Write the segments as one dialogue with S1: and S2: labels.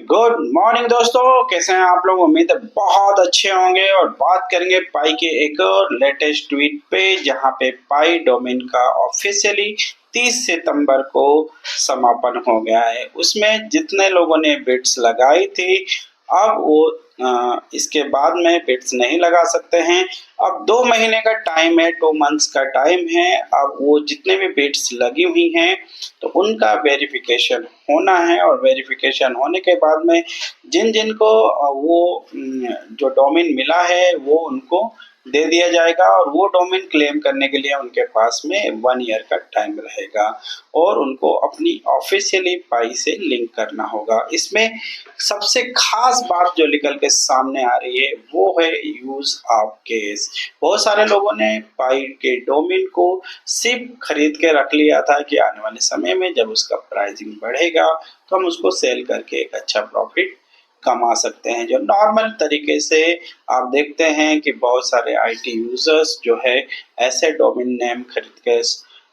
S1: Good morning दोस्तों, कैसे हैं आप लोग। उम्मीद है बहुत अच्छे होंगे और बात करेंगे पाई के एक और लेटेस्ट ट्वीट पे, जहां पे पाई डोमेन का ऑफिशियली 30 सितंबर को समापन हो गया है। उसमें जितने लोगों ने बिट्स लगाई थी, अब वो इसके बाद में बिट्स नहीं लगा सकते हैं। अब 2 महीने का टाइम है, 2 मंथ्स का टाइम है। अब वो जितने भी बिट्स लगी हुई हैं तो उनका वेरिफिकेशन होना है, और वेरिफिकेशन होने के बाद में जिन जिन को वो जो डोमेन मिला है वो उनको दे दिया जाएगा, और वो डोमेन क्लेम करने के लिए उनके पास में 1 ईयर का टाइम रहेगा, और उनको अपनी ऑफिशियली पाई से लिंक करना होगा। इसमें सबसे खास बात जो निकल के सामने आ रही है वो है यूज ऑफ केस। बहुत सारे लोगों ने पाई के डोमेन को सिर्फ खरीद के रख लिया था कि आने वाले समय में जब उसका प्राइसिंग बढ़ेगा तो हम उसको सेल करके एक अच्छा प्रॉफिट कमा सकते हैं। जो नॉर्मल तरीके से आप देखते हैं कि बहुत सारे आईटी यूजर्स जो है ऐसे डोमेन नेम खरीद के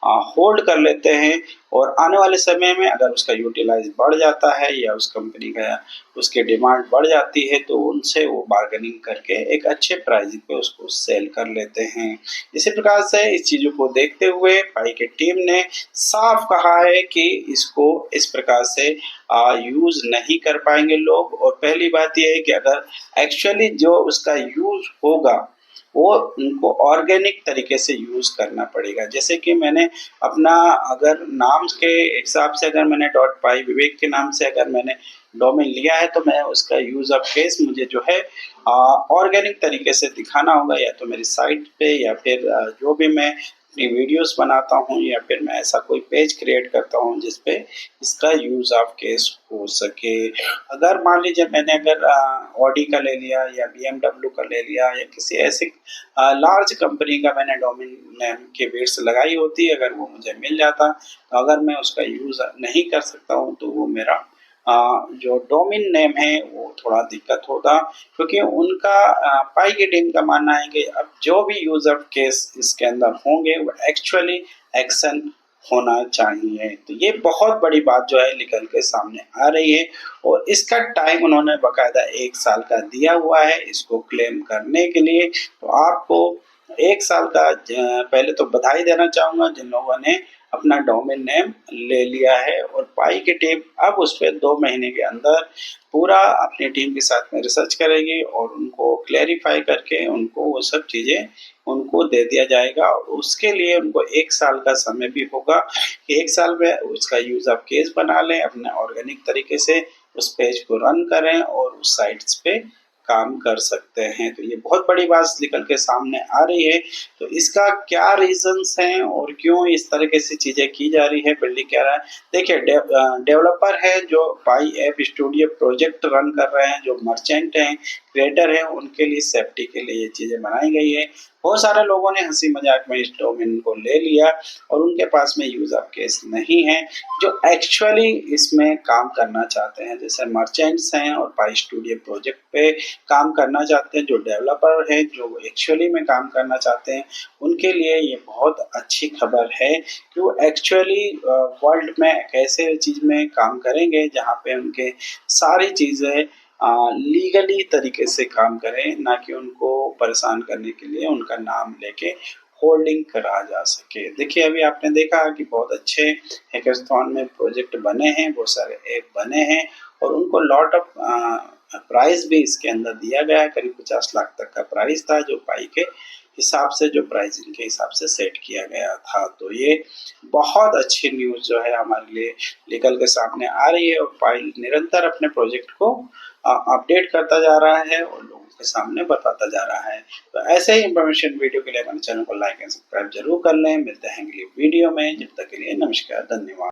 S1: होल्ड कर लेते हैं, और आने वाले समय में अगर उसका यूटिलाइज बढ़ जाता है या उस कंपनी का उसकी डिमांड बढ़ जाती है तो उनसे वो बार्गेनिंग करके एक अच्छे प्राइस पे उसको सेल कर लेते हैं। इसी प्रकार से इस चीज़ों को देखते हुए पाई की टीम ने साफ कहा है कि इसको इस प्रकार से यूज़ नहीं कर पाएंगे लोग। और पहली बात यह है कि अगर एक्चुअली जो उसका यूज़ होगा वो उनको ऑर्गेनिक तरीके से यूज़ करना पड़ेगा। जैसे कि मैंने अपना अगर नाम के हिसाब से अगर मैंने डॉट पाई विवेक के नाम से अगर मैंने डोमेन लिया है तो मैं उसका यूज़ ऑफ केस मुझे जो है ऑर्गेनिक तरीके से दिखाना होगा, या तो मेरी साइट पे या फिर जो भी मैं अपनी वीडियोस बनाता हूँ या फिर मैं ऐसा कोई पेज क्रिएट करता हूँ जिसपे इसका यूज़ ऑफ केस हो सके। अगर मान लीजिए मैंने अगर ऑडी का ले लिया या BMW का ले लिया या किसी ऐसी लार्ज कंपनी का मैंने डोमेन नेम की बिट्स लगाई होती, अगर वो मुझे मिल जाता तो अगर मैं उसका यूज़ नहीं कर सकता हूँ तो वो मेरा जो डोमेन नेम है वो थोड़ा दिक्कत होगा, क्योंकि उनका पाई की टीम का मानना है कि अब जो भी यूजर केस इसके अंदर होंगे वो एक्चुअली एक्शन होना चाहिए। तो ये बहुत बड़ी बात जो है निकल के सामने आ रही है, और इसका टाइम उन्होंने बकायदा 1 साल का दिया हुआ है इसको क्लेम करने के लिए। तो आपको 1 साल का पहले तो बधाई देना चाहूँगा जिन लोगों ने अपना डोमेन नेम ले लिया है, और पाई की टीम अब उस पर 2 महीने के अंदर पूरा अपनी टीम के साथ में रिसर्च करेगी और उनको क्लेरिफाई करके उनको वो सब चीज़ें उनको दे दिया जाएगा। और उसके लिए उनको 1 साल का समय भी होगा कि 1 साल में उसका यूज़ ऑफ केस बना लें, अपने ऑर्गेनिक तरीके से उस पेज को रन करें और उस साइट्स पे काम कर सकते हैं। तो ये बहुत बड़ी बात निकल के सामने आ रही है। तो इसका क्या रीजंस हैं और क्यों इस तरीके से चीज़ें की जा रही है, बिल्डिंग क्या रहा है। देखिए डेवलपर है जो पाई ऐप स्टूडियो प्रोजेक्ट रन कर रहे हैं, जो मर्चेंट हैं, क्रिएटर हैं, उनके लिए सेफ्टी के लिए ये चीज़ें बनाई गई है। बहुत सारे लोगों ने हंसी मजाक में इस डोमेन को ले लिया और उनके पास में यूज ऑफ केस नहीं है जो एक्चुअली इसमें काम करना चाहते हैं, जैसे मर्चेंट्स हैं और पाई स्टूडियो प्रोजेक्ट पे काम करना चाहते हैं, जो डेवलपर हैं जो एक्चुअली में काम करना चाहते हैं, उनके लिए ये बहुत अच्छी खबर है कि वो एक्चुअली वर्ल्ड में एक ऐसे चीज़ में काम करेंगे जहाँ पे उनके सारी चीज़ें लीगली तरीके से काम करें, ना कि उनको परेशान करने के लिए उनका नाम लेके होल्डिंग करा जा सके। देखिए अभी आपने देखा कि बहुत अच्छे हैकाथॉन में प्रोजेक्ट बने हैं, बहुत सारे ऐप बने हैं, और उनको लॉट ऑफ प्राइस भी इसके अंदर दिया गया है। करीब 50 लाख तक का प्राइस था जो पाई के हिसाब से, जो प्राइसिंग के हिसाब से सेट किया गया था। तो ये बहुत अच्छी न्यूज़ जो है हमारे लिए निकल के सामने आ रही है, और पाई निरंतर अपने प्रोजेक्ट को अपडेट करता जा रहा है और लोगों के सामने बताता जा रहा है। तो ऐसे ही इंफॉर्मेशन वीडियो के लिए हमारे चैनल को लाइक एंड सब्सक्राइब जरूर कर लें। मिलते हैं अगली वीडियो में, जब तक के लिए नमस्कार, धन्यवाद।